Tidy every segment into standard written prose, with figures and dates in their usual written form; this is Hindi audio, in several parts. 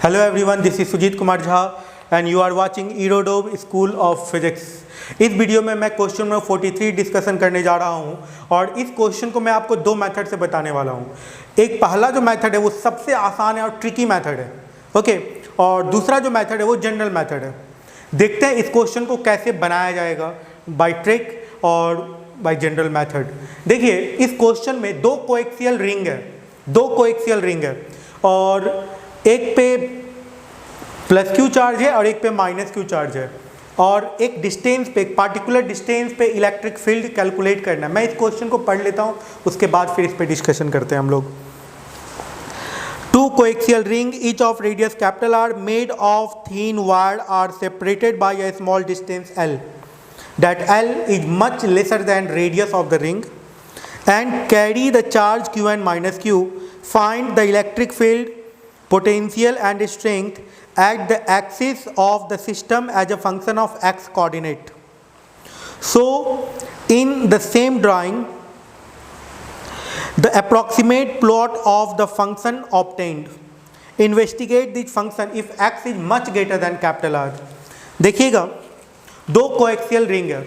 Hello everyone, this is Sujeet Kumar Jha and you are watching Erodove School of Physics। इस वीडियो में मैं क्वेश्चन नंबर 43 डिस्कशन करने जा रहा हूं और इस क्वेश्चन को मैं आपको दो मेथड से बताने वाला हूं। एक पहला जो मेथड है वो सबसे आसान है और ट्रिकी मेथड है, ओके, और दूसरा जो मेथड है वो जनरल मेथड है। देखते हैं इस क्वेश्चन को कैसे बनाया जाएगा, बाय ट्रिक और बाय जनरल मेथड। देखिए इस क्वेश्चन में दो कोएक्सियल रिंग है और एक पे प्लस क्यू चार्ज है और एक पे माइनस क्यू चार्ज है और एक डिस्टेंस पे, एक पार्टिकुलर डिस्टेंस पे इलेक्ट्रिक फील्ड कैलकुलेट करना है। मैं इस क्वेश्चन को पढ़ लेता हूँ, उसके बाद फिर इस पे डिस्कशन करते हैं हम लोग। Two coaxial ring each of radius capital R made of thin wire are separated by a small distance L that L is much lesser than radius of the ring and carry the charge Q and minus Q. Find the electric field, potential and strength at the axis of the system as a function of x coordinate. So in the same drawing the approximate plot of the function obtained. Investigate this function if x is much greater than capital R. देखिएगा दो कोएक्सियल रिंग है।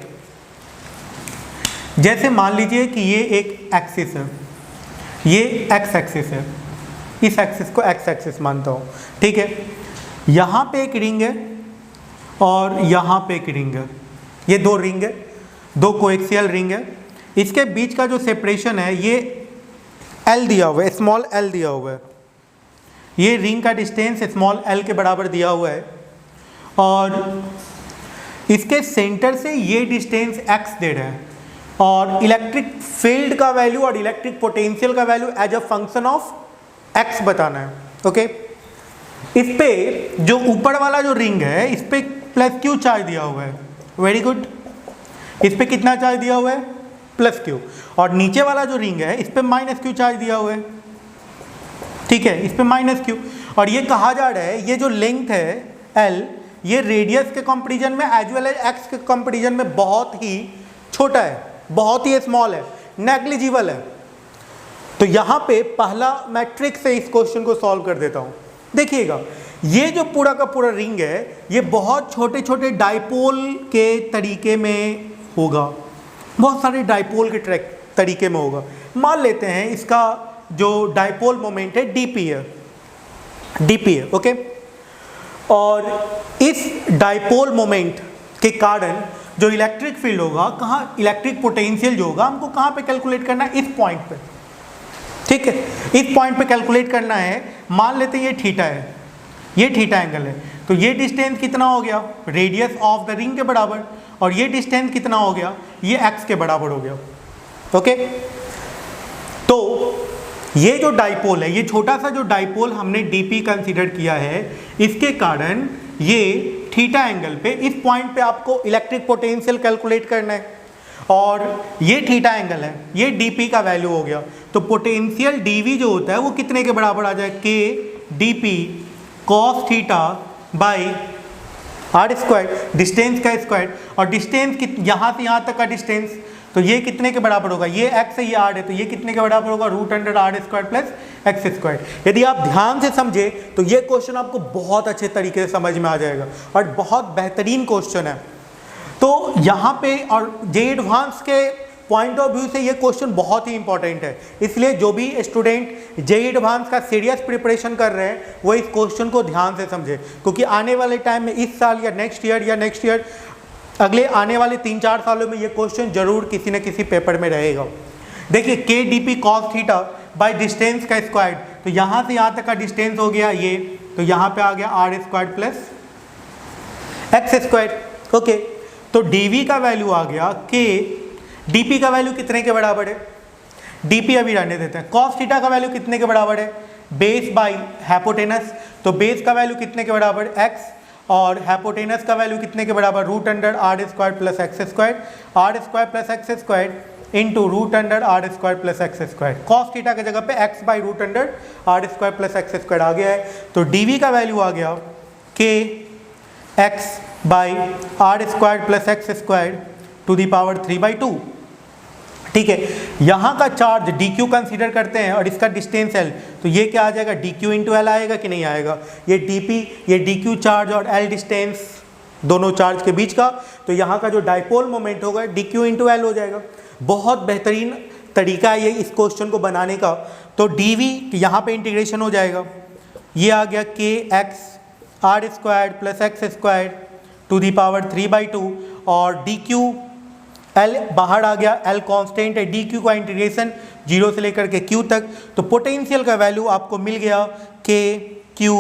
जैसे मान लीजिए कि ये एक एक्सिस है, ये एक्स एक्सिस है, इस एक्सिस को एक्स एक्सिस मानता हूँ, ठीक है। यहाँ पे एक रिंग है और यहाँ पे एक रिंग है, ये दो रिंग है, दो कोएक्सियल रिंग है। इसके बीच का जो सेपरेशन है ये एल दिया हुआ है, स्मॉल एल दिया हुआ है। ये रिंग का डिस्टेंस स्मॉल एल के बराबर दिया हुआ है और इसके सेंटर से ये डिस्टेंस एक्स दे रहे हैं और इलेक्ट्रिक फील्ड का वैल्यू और इलेक्ट्रिक पोटेंशियल का value as a function of X बताना है, ओके। इस पे जो ऊपर वाला जो रिंग है इस पे प्लस क्यू चार्ज दिया हुआ है, वेरी गुड। इस पे कितना चार्ज दिया हुआ है? Plus Q. और नीचे वाला जो रिंग है इस पे माइनस क्यू चार्ज दिया हुआ है, ठीक है, इस पे माइनस क्यू। और ये कहा जा रहा है ये जो लेंथ है एल, ये रेडियस के कंपैरिजन में एज वेल एज एक्स के कंपैरिजन में बहुत ही छोटा है, बहुत ही स्मॉल है, नेग्लिजिबल है। तो यहाँ पे पहला मैं ट्रिक से इस क्वेश्चन को सॉल्व कर देता हूँ। देखिएगा ये जो पूरा का पूरा रिंग है ये बहुत छोटे छोटे डाइपोल के तरीके में होगा, बहुत सारे डाइपोल के तरीके में होगा। मान लेते हैं इसका जो डाइपोल मोमेंट है डीपी है, ओके। और इस डाइपोल मोमेंट के कारण जो इलेक्ट्रिक फील्ड होगा, कहाँ इलेक्ट्रिक पोटेंशियल जो होगा हमको कहाँ पे कैलकुलेट करना है? इस पॉइंट पे, ठीक है, इस पॉइंट पे कैलकुलेट करना है। मान लेते हैं ये थीटा है, ये थीटा एंगल है, तो ये डिस्टेंस कितना हो गया? रेडियस ऑफ द रिंग के बराबर। और ये डिस्टेंस कितना हो गया? ये एक्स के बराबर हो गया, ओके। तो ये जो डाइपोल है, ये छोटा सा जो डाइपोल हमने डीपी कंसीडर किया है, इसके कारण ये थीटा एंगल पे इस पॉइंट पे आपको इलेक्ट्रिक पोटेंशियल कैलकुलेट करना है और ये थीटा एंगल है, ये डीपी का वैल्यू हो गया। तो पोटेंशियल डीवी जो होता है वो कितने के बराबर आ जाए? K DP cos theta by R square, distance का स्क्वायर। और डिस्टेंस यहाँ से यहाँ तक का डिस्टेंस, तो ये कितने के बराबर होगा? ये एक्स है, ये आर है, तो ये कितने के बराबर होगा? Root under R square plus X square. यदि आप ध्यान से समझे तो ये क्वेश्चन आपको बहुत अच्छे तरीके से समझ में आ जाएगा और बहुत बेहतरीन क्वेश्चन है। तो यहाँ पे और जे एडवांस के पॉइंट ऑफ व्यू से ये क्वेश्चन बहुत ही इंपॉर्टेंट है, इसलिए जो भी स्टूडेंट जे एडवांस का सीरियस प्रिपरेशन कर रहे हैं वो इस क्वेश्चन को ध्यान से समझे, क्योंकि आने वाले टाइम में इस साल या नेक्स्ट ईयर अगले आने वाले 3-4 सालों में ये क्वेश्चन जरूर किसी न किसी पेपर में रहेगा। देखिए के D P cos theta by distance का स्क्वायर, तो यहाँ से यहाँ तक का डिस्टेंस हो गया ये, तो यहाँ पे आ गया R square plus X square, okay. तो dv का वैल्यू आ गया k, dp का वैल्यू कितने के बराबर है? dp अभी रहने देते हैं। cos थीटा का वैल्यू कितने के बराबर है? बेस बाई हैपोटेनस, तो बेस का वैल्यू कितने के बराबर? x, और हैपोटेनस का वैल्यू कितने के बराबर? Root under R square plus X square, R square plus X square into root under R square plus X square. cos theta की जगह पे x by root under R square plus X square आ गया है। तो dv का वैल्यू आ गया k x by R square plus X square to the power 3/2, ठीक है। यहाँ का चार्ज dq कंसीडर करते हैं और इसका डिस्टेंस l, तो ये क्या आ जाएगा, dq इंटू एल आएगा कि नहीं आएगा। ये dp, ये dq चार्ज और l डिस्टेंस दोनों चार्ज के बीच का, तो यहाँ का जो डाइपोल मोमेंट होगा dq इंटू एल हो जाएगा। बहुत बेहतरीन तरीका है ये इस क्वेश्चन को बनाने का। तो dv यहाँ पे इंटीग्रेशन हो जाएगा, ये आ गया kx r squared plus X squared to the power 3/2 और dq L बाहर आ गया, L कांस्टेंट है, dq का इंटीग्रेशन 0 से लेकर के q तक। तो पोटेंशियल का वैल्यू आपको मिल गया k q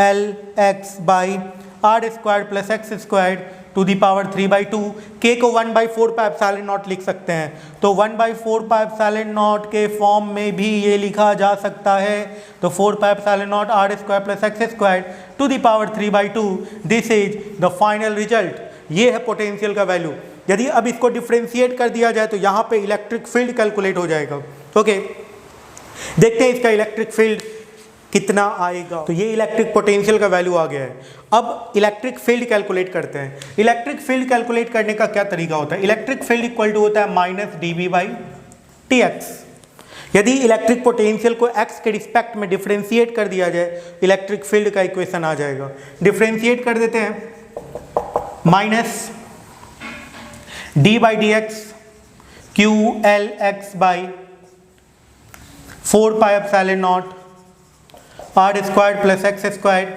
L x by R squared plus X squared to the power 3/2। k को 1/4 पाई एप्सिलॉन नॉट लिख सकते हैं, तो 1/4 पाई एप्सिलॉन नॉट के फॉर्म में भी ये लिखा जा सकता है। तो 4 pi epsilon naught R square plus X squared to the power 3/2। This is the final result. ये है पोटेंशियल का वैल्यू। यदि अब इसको डिफ्रेंशिएट कर दिया जाए तो यहाँ पे इलेक्ट्रिक फील्ड कैलकुलेट हो जाएगा। ओके, देखते हैं इसका इलेक्ट्रिक फील्ड कितना आएगा। तो ये इलेक्ट्रिक पोटेंशियल का वैल्यू आ गया है। अब इलेक्ट्रिक फील्ड कैलकुलेट करते हैं। इलेक्ट्रिक फील्ड कैलकुलेट करने का क्या तरीका होता है। इलेक्ट्रिक फील्ड इक्वल टू होता है माइनस dv/dx। यदि इलेक्ट्रिक पोटेंशियल को x के रिस्पेक्ट में डिफ्रेंशिएट कर दिया जाए, इलेक्ट्रिक फील्ड का इक्वेशन आ जाएगा। डिफ्रेंशिएट कर देते हैं, minus d/dx q l x by 4 pi epsilon naught R squared plus X squared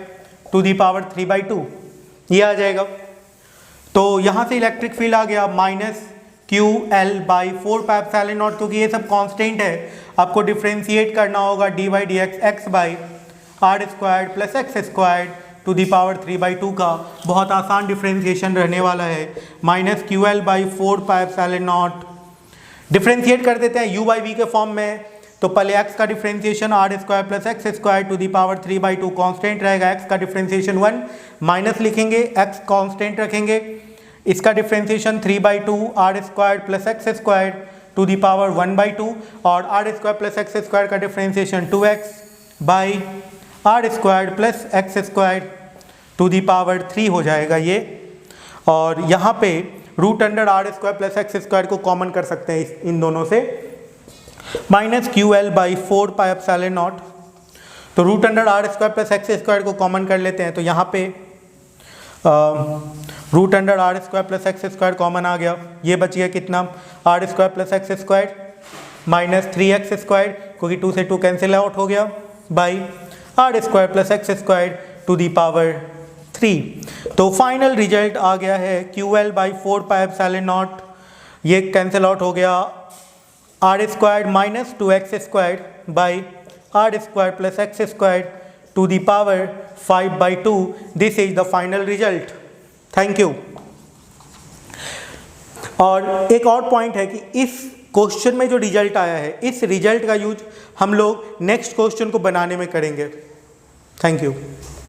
to the power 3/2, ये आ जाएगा। तो यहाँ से इलेक्ट्रिक फील्ड आ गया minus Q L by 4 pi epsilon not, क्योंकि ये सब कांस्टेंट है, आपको डिफ्रेंशिएट करना होगा d/dx x by R squared plus X squared to the power 3/2 का। बहुत आसान डिफ्रेंशिएशन रहने वाला है। Minus Q L by 4 pi epsilon naught, differentiate कर देते हैं u बाई v के फॉर्म में। तो पहले x का differentiation R square plus X square to the power 3/2 constant रहेगा, x का डिफ्रेंशिएशन 1 माइनस लिखेंगे, x कांस्टेंट रखेंगे, इसका differentiation 3/2 R square plus X square to the power 1/2 और R square plus X square का differentiation 2x by R square plus X square to the power 3 हो जाएगा ये। और यहाँ पे root under R square plus X square को कॉमन कर सकते हैं इन दोनों से, minus Q L by 4 pi epsilon naught. तो root under R square plus X square को कॉमन कर लेते हैं, तो यहाँ पे root under R square plus X square common आ गया। ये बच गया कितना, R square plus X square minus 3x square, क्योंकि 2 से 2 कैंसिल आउट हो गया, by R square plus X square to the power 3। तो फाइनल रिजल्ट आ गया है Q L by 4 pi epsilon naught, ये कैंसिल आउट हो गया, R square minus 2x square by R square plus X square to the power 5/2। This is the final result. Thank you. और एक और पॉइंट है कि इस क्वेश्चन में जो रिजल्ट आया है, इस रिजल्ट का यूज हम लोग नेक्स्ट क्वेश्चन को बनाने में करेंगे। Thank you.